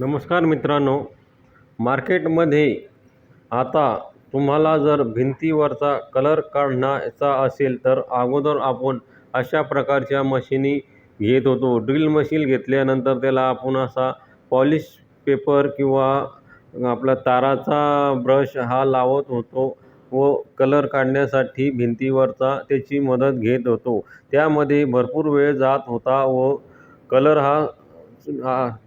नमस्कार मित्रांनो, मार्केटमध्ये आता तुम्हाला जर भिंतीवरचा कलर काढण्याचा असेल तर अगोदर आपण अशा प्रकारच्या मशिनी घेत होतो. ड्रिल मशीन घेतल्यानंतर त्याला आपण असा पॉलिश पेपर किंवा आपला ताराचा ब्रश हा लावत होतो व कलर काढण्यासाठी भिंतीवरचा त्याची मदत घेत होतो. त्यामध्ये भरपूर वेळ जात होता व कलर हा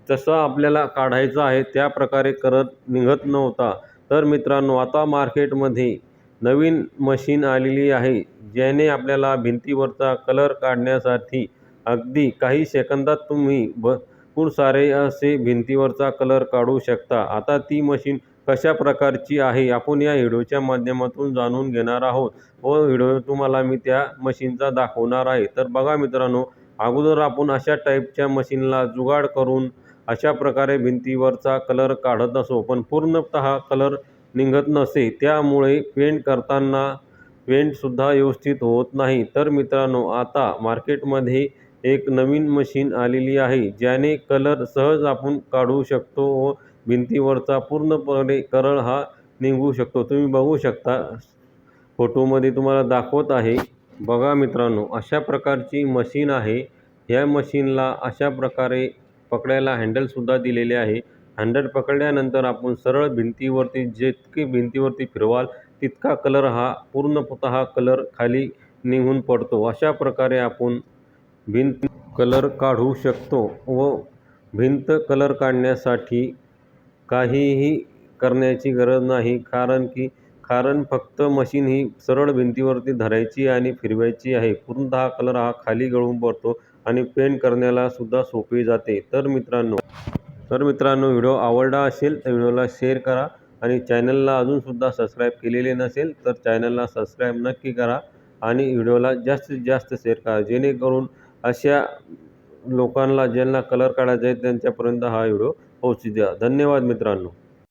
जसा आपल्याला काढायचा आहे त्या प्रकारे करत निघत नव्हता. तर मित्रांनो, आता मार्केटमध्ये नवीन मशीन आलेली आहे, ज्याने आपल्याला भिंतीवरचा कलर काढण्यासाठी अगदी काही सेकंदात तुम्ही भरपूर सारे असे भिंतीवरचा कलर काढू शकता. आता ती मशीन कशा प्रकारची आहे आपण या व्हिडिओच्या माध्यमातून जाणून घेणार आहोत व व्हिडिओ तुम्हाला मी त्या मशीनचा दाखवणार आहे. तर बघा मित्रांनो, अगोदर आपण अशा टाईपच्या मशीनला जुगाड करून अशा प्रकारे भिंतीवरचा कलर काढत असो, पण पूर्णतः कलर निघत नसे. त्यामुळे पेंट करताना पेंटसुद्धा व्यवस्थित होत नाही. तर मित्रांनो, आता मार्केटमध्ये एक नवीन मशीन आलेली आहे, ज्याने कलर सहज आपण काढू शकतो व भिंतीवरचा पूर्णपणे कलर हा निघू शकतो. तुम्ही बघू शकता, फोटोमध्ये तुम्हाला दाखवत आहे. बघा मित्रांनो, अशा प्रकारची मशीन आहे. ह्या मशीनला अशा प्रकारे पकडायला हँडलसुद्धा दिलेले आहे. हँडल पकडल्यानंतर आपण सरळ भिंतीवरती जितके भिंतीवरती फिरवाल तितका कलर हा पूर्णतः कलर खाली निघून पडतो. अशा प्रकारे आपण भिंत कलर काढू शकतो व भिंत कलर काढण्यासाठी काहीही करण्याची गरज नाही, कारण फक्त मशीन ही सरळ भिंतीवरती धरायची आणि फिरवायची आहे. पूर्णतः कलर हा खाली गळून पडतो आणि पेंट करण्याला सुद्धा सोपे जाते. तर मित्रांनो, व्हिडिओ आवडला असेल तर व्हिडिओला शेअर करा आणि चॅनलला अजूनसुद्धा सबस्क्राईब केलेले नसेल तर चॅनलला सबस्क्राईब नक्की करा आणि व्हिडिओला जास्तीत जास्त शेअर करा, जेणेकरून अशा लोकांना ज्यांना कलर काढायचा आहे त्यांच्यापर्यंत हा व्हिडिओ पोहोचू द्या. धन्यवाद मित्रांनो.